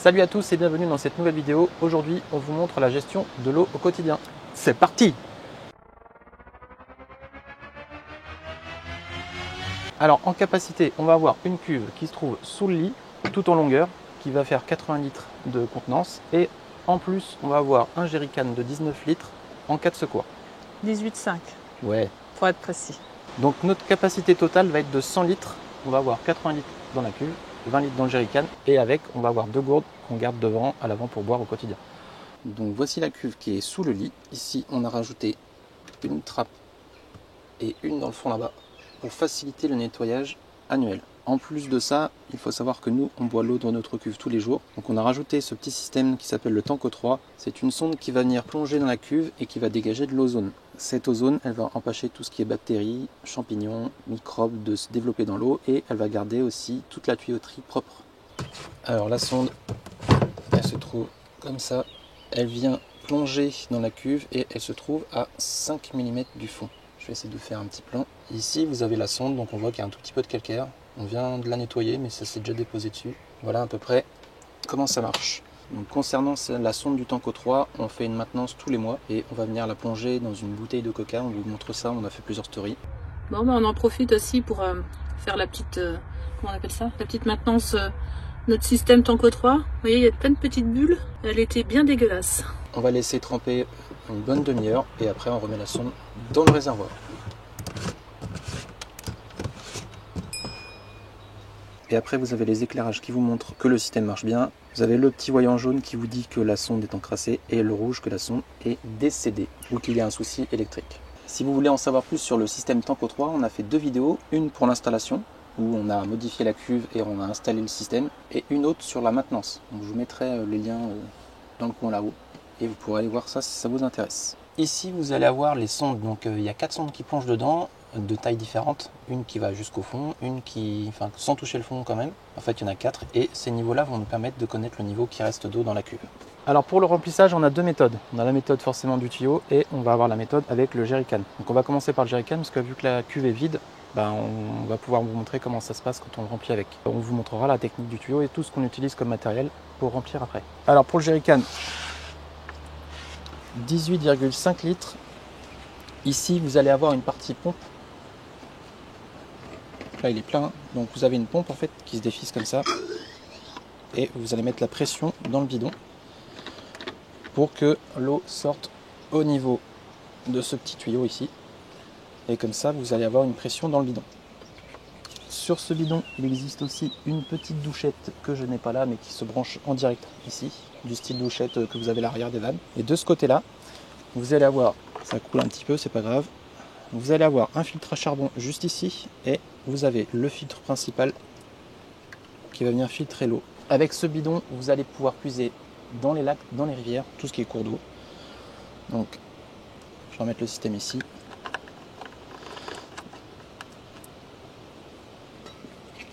Salut à tous et bienvenue dans cette nouvelle vidéo. Aujourd'hui, on vous montre la gestion de l'eau au quotidien. C'est parti! Alors en capacité, on va avoir une cuve qui se trouve sous le lit, tout en longueur, qui va faire 80 litres de contenance. Et en plus, on va avoir un jerrycan de 19 litres en cas de secours. 18,5 Ouais. pour être précis. Donc notre capacité totale va être de 100 litres. On va avoir 80 litres dans la cuve, 20 litres dans le jerrycan. Et avec, on va avoir deux gourdes qu'on garde devant, à l'avant pour boire au quotidien. Donc voici la cuve qui est sous le lit. Ici, on a rajouté une trappe et une dans le fond là-bas pour faciliter le nettoyage annuel. En plus de ça, il faut savoir que nous, on boit l'eau dans notre cuve tous les jours. Donc on a rajouté ce petit système qui s'appelle le Tanko 3. C'est une sonde qui va venir plonger dans la cuve et qui va dégager de l'ozone. Cette ozone, elle va empêcher tout ce qui est bactéries, champignons, microbes de se développer dans l'eau et elle va garder aussi toute la tuyauterie propre. Alors la sonde, elle se trouve comme ça. Elle vient plonger dans la cuve et elle se trouve à 5 mm du fond. Je vais essayer de faire un petit plan. Ici, vous avez la sonde, donc on voit qu'il y a un tout petit peu de calcaire. On vient de la nettoyer, mais ça s'est déjà déposé dessus. Voilà à peu près comment ça marche. Donc, concernant la sonde du Tanko 3, on fait une maintenance tous les mois et on va venir la plonger dans une bouteille de coca. On vous montre ça, on a fait plusieurs stories. Bon, on en profite aussi pour faire la petite, comment on appelle ça, la petite maintenance notre système Tanko 3. Vous voyez, il y a plein de petites bulles. Elle était bien dégueulasse. On va laisser tremper une bonne demi-heure et après on remet la sonde dans le réservoir. Et après vous avez les éclairages qui vous montrent que le système marche bien. Vous avez le petit voyant jaune qui vous dit que la sonde est encrassée et le rouge que la sonde est décédée ou qu'il y a un souci électrique. Si vous voulez en savoir plus sur le système Tanko 3, on a fait deux vidéos, une pour l'installation où on a modifié la cuve et on a installé le système, et une autre sur la maintenance. Donc je vous mettrai les liens dans le coin là-haut et vous pourrez aller voir ça si ça vous intéresse. Ici vous allez avoir les sondes, donc il y a 4 sondes qui plongent dedans, de tailles différentes, une qui va jusqu'au fond, une qui, enfin sans toucher le fond quand même, en fait il y en a 4 et ces niveaux-là vont nous permettre de connaître le niveau qui reste d'eau dans la cuve. Alors pour le remplissage, on a deux méthodes. On a la méthode forcément du tuyau et on va avoir la méthode avec le jerrycan. Donc on va commencer par le jerrycan parce que vu que la cuve est vide, on va pouvoir vous montrer comment ça se passe quand on le remplit avec. On vous montrera la technique du tuyau et tout ce qu'on utilise comme matériel pour remplir après. Alors pour le jerrycan, 18,5 litres. Ici vous allez avoir une partie pompe. Là il est plein, donc vous avez une pompe en fait qui se défisse comme ça et vous allez mettre la pression dans le bidon pour que l'eau sorte au niveau de ce petit tuyau ici. Et comme ça, vous allez avoir une pression dans le bidon. Sur ce bidon, il existe aussi une petite douchette que je n'ai pas là, mais qui se branche en direct ici, du style douchette que vous avez à l'arrière des vannes. Et de ce côté-là, vous allez avoir, ça coule un petit peu, c'est pas grave, vous allez avoir un filtre à charbon juste ici, et vous avez le filtre principal qui va venir filtrer l'eau. Avec ce bidon, vous allez pouvoir puiser dans les lacs, dans les rivières, tout ce qui est cours d'eau. Donc, je vais remettre le système ici.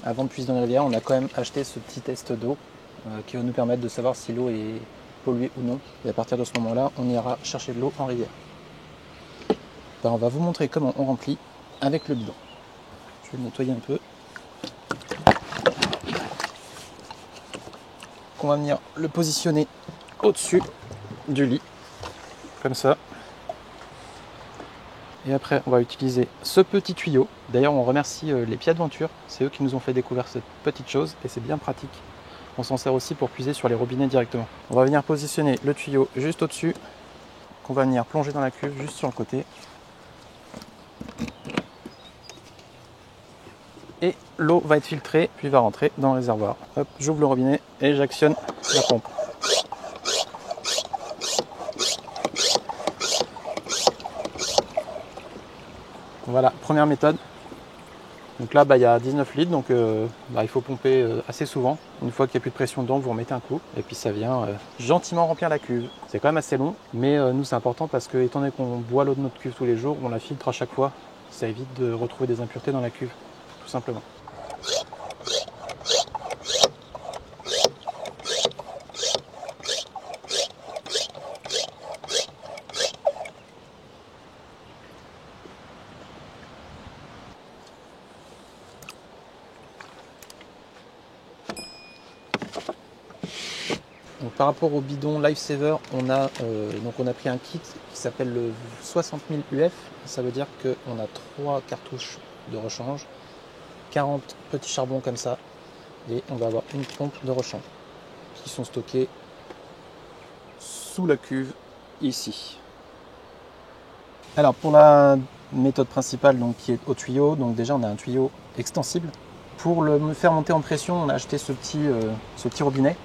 Avant de puiser dans la rivière, on a quand même acheté ce petit test d'eau qui va nous permettre de savoir si l'eau est polluée ou non. Et à partir de ce moment-là, on ira chercher de l'eau en rivière. On va vous montrer comment on remplit avec le bidon. Je vais le nettoyer un peu. On va venir le positionner au-dessus du lit, comme ça. Et après, on va utiliser ce petit tuyau. D'ailleurs, on remercie les Pieds d'Aventure. C'est eux qui nous ont fait découvrir cette petite chose et c'est bien pratique. On s'en sert aussi pour puiser sur les robinets directement. On va venir positionner le tuyau juste au-dessus, qu'on va venir plonger dans la cuve juste sur le côté. Et l'eau va être filtrée, puis va rentrer dans le réservoir. Hop, j'ouvre le robinet et j'actionne la pompe. Voilà, première méthode. Donc là, il y a 19 litres, donc il faut pomper assez souvent. Une fois qu'il n'y a plus de pression dedans, vous remettez un coup, et puis ça vient gentiment remplir la cuve. C'est quand même assez long, mais nous c'est important parce que, étant donné qu'on boit l'eau de notre cuve tous les jours, on la filtre à chaque fois. Ça évite de retrouver des impuretés dans la cuve, tout simplement. Donc, par rapport au bidon Lifesaver, on a pris un kit qui s'appelle le 60 000 UF. Ça veut dire qu'on a 3 cartouches de rechange, 40 petits charbons comme ça, et on va avoir une pompe de rechange qui sont stockés sous la cuve ici. Alors pour la méthode principale donc, qui est au tuyau, donc déjà on a un tuyau extensible. Pour le faire monter en pression, on a acheté ce petit robinet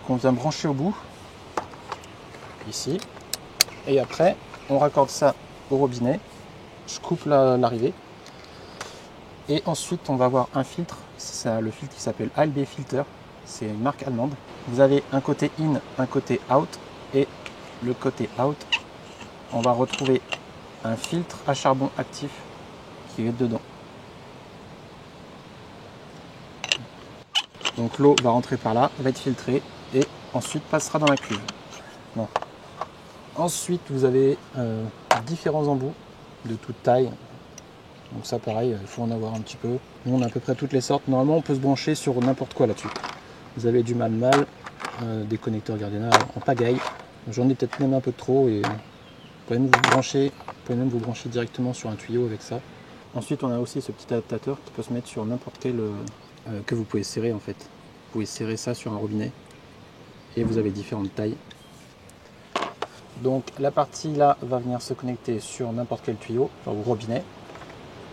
qu'on vient brancher au bout, ici. Et après, on raccorde ça au robinet. Je coupe l'arrivée. Et ensuite, on va avoir un filtre. C'est le filtre qui s'appelle ALB Filter. C'est une marque allemande. Vous avez un côté in, un côté out. Et le côté out, on va retrouver un filtre à charbon actif qui est dedans. Donc l'eau va rentrer par là, va être filtrée et ensuite passera dans la cuve. Bon. Ensuite, vous avez différents embouts de toute taille. Donc ça pareil, il faut en avoir un petit peu. Nous on a à peu près toutes les sortes. Normalement on peut se brancher sur n'importe quoi là-dessus. Vous avez du mal, des connecteurs Gardena en pagaille. J'en ai peut-être même un peu trop et vous pouvez même vous brancher directement sur un tuyau avec ça. Ensuite on a aussi ce petit adaptateur qui peut se mettre sur n'importe quel que vous pouvez serrer en fait. Vous pouvez serrer ça sur un robinet et vous avez différentes tailles. Donc la partie là va venir se connecter sur n'importe quel tuyau, genre au robinet.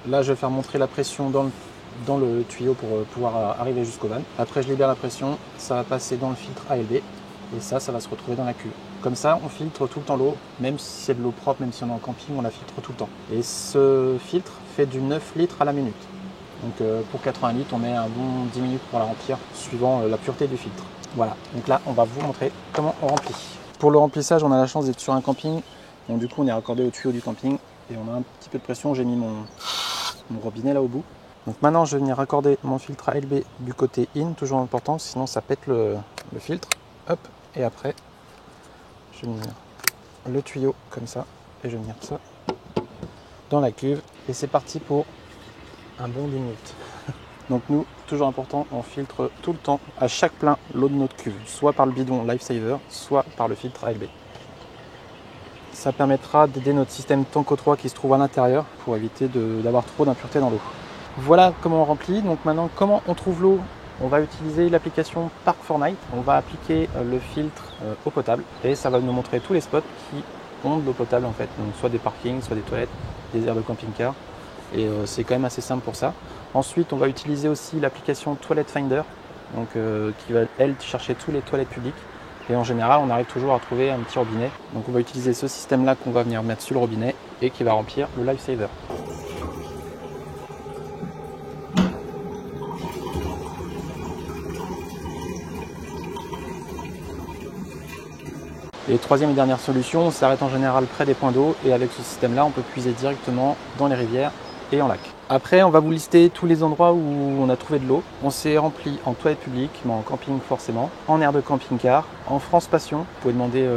Là je vais faire montrer la pression dans le tuyau pour pouvoir arriver jusqu'au van. Après je libère la pression, ça va passer dans le filtre ALB et ça va se retrouver dans la cuve. Comme ça on filtre tout le temps l'eau, même si c'est de l'eau propre, même si on est en camping, on la filtre tout le temps. Et ce filtre fait du 9 litres à la minute. Donc pour 80 litres on met un bon 10 minutes pour la remplir, suivant la pureté du filtre. Voilà, donc là on va vous montrer comment on remplit. Pour le remplissage on a la chance d'être sur un camping, donc du coup on est raccordé au tuyau du camping et on a un petit peu de pression, j'ai mis mon robinet là au bout. Donc maintenant je vais venir raccorder mon filtre ALB du côté in, toujours important, sinon ça pète le filtre. Hop, et après je vais venir le tuyau comme ça et je vais venir ça dans la cuve et c'est parti pour un bon 10 minutes. Donc nous, toujours important, on filtre tout le temps, à chaque plein, l'eau de notre cuve, soit par le bidon Lifesaver, soit par le filtre ALB. Ça permettra d'aider notre système Tanko 3 qui se trouve à l'intérieur pour éviter d'avoir trop d'impuretés dans l'eau. Voilà comment on remplit. Donc maintenant, comment on trouve l'eau? On va utiliser l'application Park4Night. On va appliquer le filtre eau potable et ça va nous montrer tous les spots qui ont de l'eau potable en fait. Donc soit des parkings, soit des toilettes, des aires de camping-car. Et c'est quand même assez simple pour ça. Ensuite, on va utiliser aussi l'application Toilet Finder, donc, qui va, elle, chercher tous les toilettes publiques. Et en général, on arrive toujours à trouver un petit robinet. Donc on va utiliser ce système-là qu'on va venir mettre sur le robinet et qui va remplir le Lifesaver. Et troisième et dernière solution, on s'arrête en général près des points d'eau et avec ce système-là, on peut puiser directement dans les rivières et en lac. Après, on va vous lister tous les endroits où on a trouvé de l'eau. On s'est rempli en toilette publique, mais en camping forcément, en aire de camping-car, en France Passion. Vous pouvez demander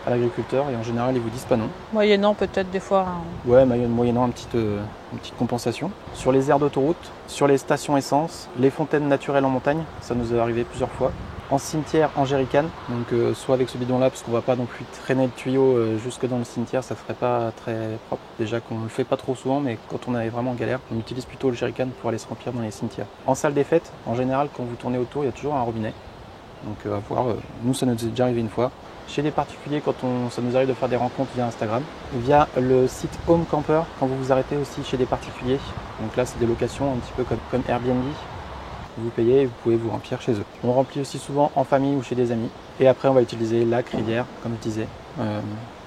à l'agriculteur et en général, ils vous disent pas non. Moyennant peut-être des fois. Ouais, moyennant une petite compensation. Sur les aires d'autoroute, sur les stations essence, les fontaines naturelles en montagne, ça nous est arrivé plusieurs fois. En cimetière, en jerrycan, donc soit avec ce bidon là parce qu'on va pas non plus traîner le tuyau jusque dans le cimetière, ça ferait pas très propre. Déjà qu'on le fait pas trop souvent, mais quand on est vraiment en galère, on utilise plutôt le jerrycan pour aller se remplir dans les cimetières. En salle des fêtes, en général quand vous tournez autour, il y a toujours un robinet. Donc à voir, nous ça nous est déjà arrivé une fois. Chez des particuliers, quand ça nous arrive de faire des rencontres via Instagram, via le site Home Camper, quand vous vous arrêtez aussi chez des particuliers. Donc là c'est des locations un petit peu comme Airbnb. Vous payez et vous pouvez vous remplir chez eux. On remplit aussi souvent en famille ou chez des amis. Et après, on va utiliser lac, rivière, comme je disais,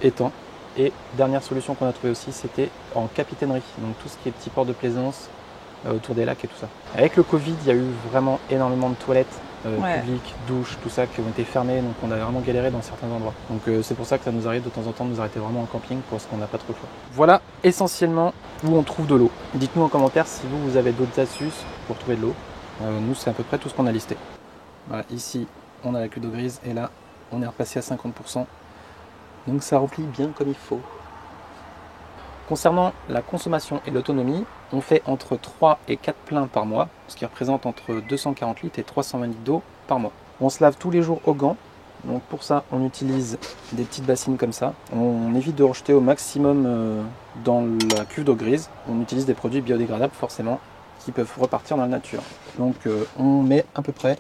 étang. Et dernière solution qu'on a trouvée aussi, c'était en capitainerie. Donc tout ce qui est petit port de plaisance autour des lacs et tout ça. Avec le Covid, il y a eu vraiment énormément de toilettes publiques, douches, tout ça qui ont été fermées. Donc on a vraiment galéré dans certains endroits. Donc c'est pour ça que ça nous arrive de temps en temps de nous arrêter vraiment en camping parce qu'on n'a pas trop le choix. Voilà essentiellement où on trouve de l'eau. Dites-nous en commentaire si vous avez d'autres astuces pour trouver de l'eau. Nous c'est à peu près tout ce qu'on a listé. Voilà, ici on a la cuve d'eau grise et là on est repassé à 50%. Donc ça remplit bien comme il faut. Concernant la consommation et l'autonomie, on fait entre 3 et 4 pleins par mois, ce qui représente entre 240 litres et 320 litres d'eau par mois. On se lave tous les jours au gant, Donc pour ça, on utilise des petites bassines comme ça. On évite de rejeter au maximum dans la cuve d'eau grise. On utilise des produits biodégradables forcément qui peuvent repartir dans la nature. Donc on met à peu près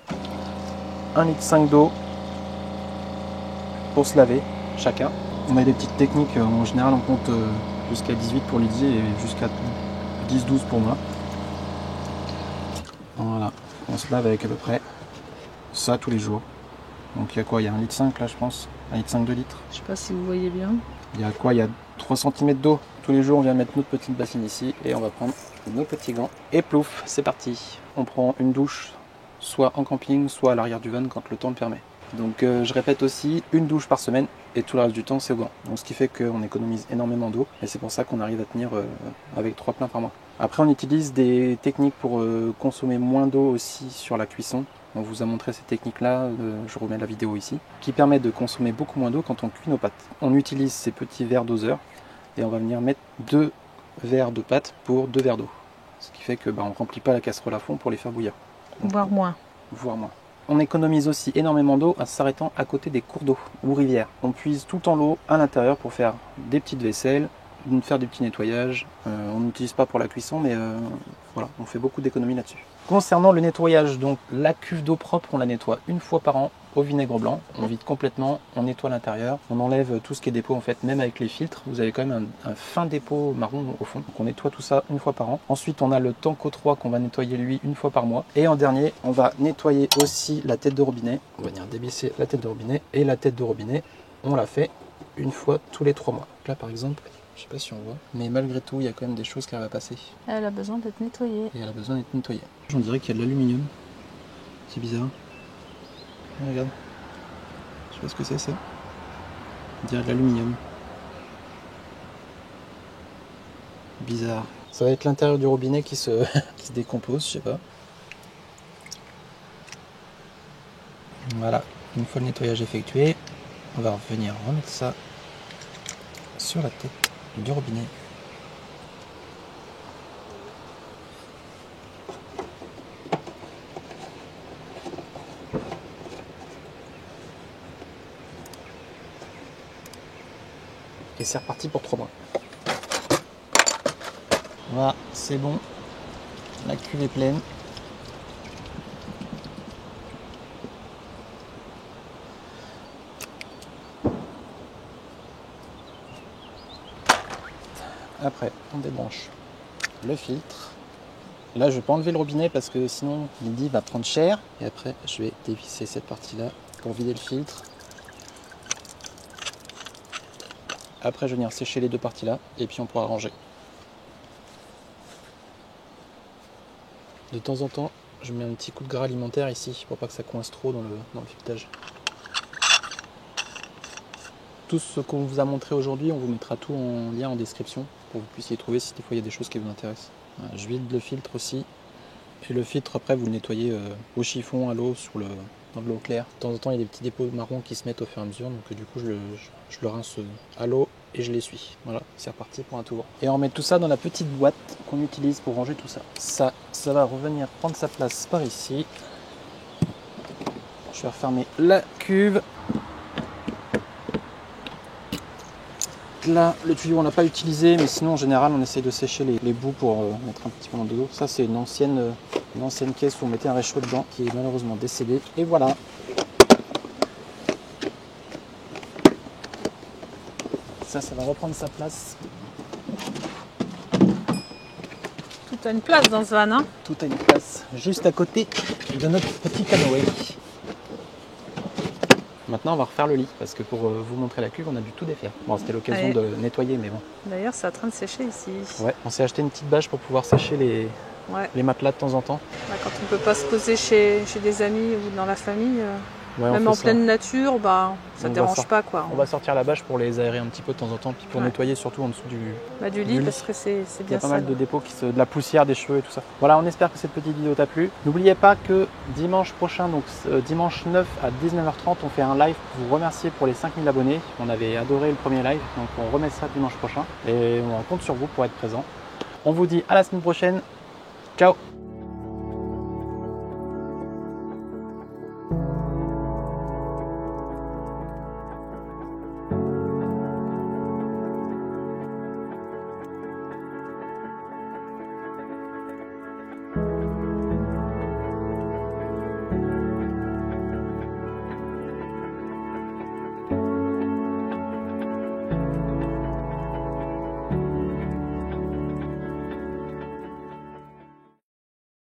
1,5 litre d'eau pour se laver chacun. On a des petites techniques, en général on compte jusqu'à 18 pour Lydie et jusqu'à 10-12 pour moi. Voilà, on se lave avec à peu près ça tous les jours. Donc il y a quoi? Il y a 1,5 litre là je pense, 1,5 litre, 2 litres. Je sais pas si vous voyez bien. Il y a quoi? Il y a 3 cm d'eau. Tous les jours on vient mettre notre petite bassine ici et on va prendre nos petits gants. Et plouf, c'est parti. On prend une douche soit en camping, soit à l'arrière du van quand le temps le permet. Donc je répète aussi, une douche par semaine et tout le reste du temps c'est au gant. Donc ce qui fait qu'on économise énormément d'eau et c'est pour ça qu'on arrive à tenir avec 3 pleins par mois. Après on utilise des techniques pour consommer moins d'eau aussi sur la cuisson. On vous a montré ces techniques là, je remets la vidéo ici, qui permettent de consommer beaucoup moins d'eau quand on cuit nos pâtes. On utilise ces petits verres doseurs et on va venir mettre 2 verres de pâtes pour 2 verres d'eau. Ce qui fait que on ne remplit pas la casserole à fond pour les faire bouillir. Voire moins. Voire moins. On économise aussi énormément d'eau en s'arrêtant à côté des cours d'eau ou rivières. On puise tout le temps l'eau à l'intérieur pour faire des petites vaisselles, faire des petits nettoyages. On n'utilise pas pour la cuisson, mais voilà, on fait beaucoup d'économies là-dessus. Concernant le nettoyage, donc la cuve d'eau propre, on la nettoie une fois par an au vinaigre blanc. On vide complètement, on nettoie l'intérieur, on enlève tout ce qui est dépôt en fait, même avec les filtres. Vous avez quand même un fin dépôt marron au fond. Donc on nettoie tout ça une fois par an. Ensuite, on a le Tanko 3 qu'on va nettoyer lui une fois par mois. Et en dernier, on va nettoyer aussi la tête de robinet. On va venir dévisser la tête de robinet. Et la tête de robinet, on la fait une fois tous les 3 mois. Là par exemple, je sais pas si on voit, mais malgré tout, il y a quand même des choses qui arrivent à passer. Elle a besoin d'être nettoyée. Et elle a besoin d'être nettoyée. On dirait qu'il y a de l'aluminium. C'est bizarre. Regarde. Je sais pas ce que c'est ça. On dirait de l'aluminium. Bizarre. Ça va être l'intérieur du robinet qui se décompose, je sais pas. Voilà. Une fois le nettoyage effectué, on va revenir remettre ça sur la tête du robinet. Et c'est reparti pour 3 mois. Voilà, c'est bon. La cuve est pleine. Après, on débranche le filtre. Là, je vais pas enlever le robinet parce que sinon, Lydie va prendre cher. Et après, je vais dévisser cette partie-là pour vider le filtre. Après, je vais venir sécher les deux parties-là et puis on pourra ranger. De temps en temps, je mets un petit coup de gras alimentaire ici pour pas que ça coince trop dans le filetage. Tout ce qu'on vous a montré aujourd'hui, on vous mettra tout en lien en description pour que vous puissiez trouver si des fois il y a des choses qui vous intéressent. Voilà, je vide le filtre aussi. Et le filtre, après, vous le nettoyez au chiffon, à l'eau, dans de l'eau claire. De temps en temps, il y a des petits dépôts marrons qui se mettent au fur et à mesure. Donc du coup, je le rince à l'eau et je l'essuie. Voilà, c'est reparti pour un tour. Et on remet tout ça dans la petite boîte qu'on utilise pour ranger tout ça. Ça va revenir prendre sa place par ici. Je vais refermer la cuve. Là, le tuyau on l'a pas utilisé, mais sinon en général on essaye de sécher les bouts pour mettre un petit peu de d'eau. Ça c'est une ancienne caisse où on mettait un réchaud dedans qui est malheureusement décédé. Et voilà. Ça va reprendre sa place. Tout a une place dans ce van, hein? Tout a une place juste à côté de notre petit canoë. Maintenant, on va refaire le lit parce que pour vous montrer la cuve, on a dû tout défaire. Bon, c'était l'occasion de nettoyer, mais bon. D'ailleurs, c'est en train de sécher ici. Ouais, on s'est acheté une petite bâche pour pouvoir sécher les matelas de temps en temps. Bah, quand on ne peut pas se poser chez des amis ou dans la famille, même en pleine nature, ça ne dérange pas, quoi. On va sortir la bâche pour les aérer un petit peu de temps en temps, puis pour nettoyer surtout en dessous du lit, parce que c'est bien. Il y a pas mal de dépôts, de la poussière, des cheveux et tout ça. Voilà, on espère que cette petite vidéo t'a plu. N'oubliez pas que dimanche prochain, donc dimanche 9 à 19h30, on fait un live pour vous remercier pour les 5000 abonnés. On avait adoré le premier live, donc on remet ça dimanche prochain. Et on compte sur vous pour être présent. On vous dit à la semaine prochaine. Ciao!